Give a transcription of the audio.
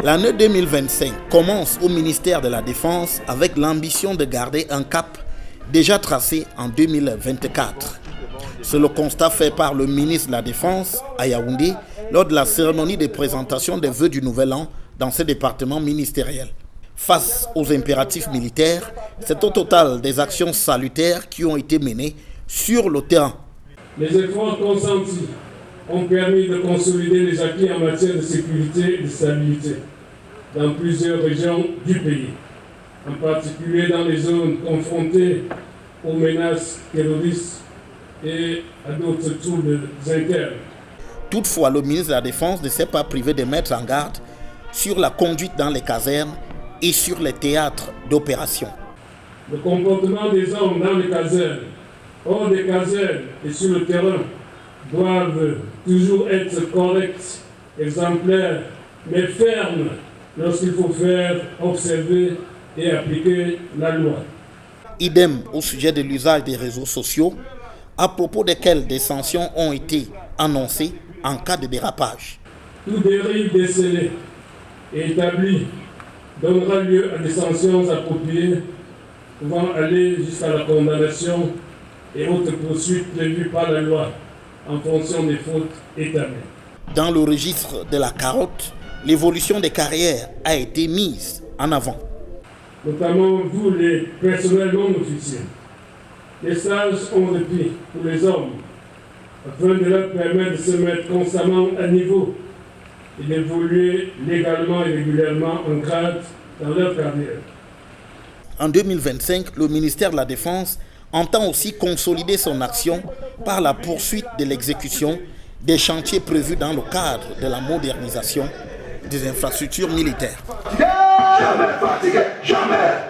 L'année 2025 commence au ministère de la Défense avec l'ambition de garder un cap déjà tracé en 2024. C'est le constat fait par le ministre de la Défense à Yaoundé lors de la cérémonie de présentation des vœux du Nouvel An dans ce département ministériel. Face aux impératifs militaires, c'est au total des actions salutaires qui ont été menées sur le terrain. Les efforts consentis ont permis de consolider les acquis en matière de sécurité et de stabilité dans plusieurs régions du pays, en particulier dans les zones confrontées aux menaces terroristes et à d'autres troubles internes. Toutefois, le ministre de la Défense ne s'est pas privé de mettre en garde sur la conduite dans les casernes et sur les théâtres d'opération. Le comportement des hommes dans les casernes, hors des casernes et sur le terrain doivent toujours être corrects, exemplaires, mais fermes lorsqu'il faut faire observer et appliquer la loi. Idem au sujet de l'usage des réseaux sociaux, à propos desquels des sanctions ont été annoncées en cas de dérapage. Toute dérive décelée et établie donnera lieu à des sanctions appropriées pouvant aller jusqu'à la condamnation et autres poursuites prévues par la loi en fonction des fautes établies. Dans le registre de la carotte, l'évolution des carrières a été mise en avant. Notamment vous, les personnels non officiels. Les stages ont repris pour les hommes afin de leur permettre de se mettre constamment à niveau et d'évoluer légalement et régulièrement en grade dans leur carrière. En 2025, le ministère de la Défense entend aussi consolider son action par la poursuite de l'exécution des chantiers prévus dans le cadre de la modernisation des infrastructures militaires. Jamais fatigué, jamais!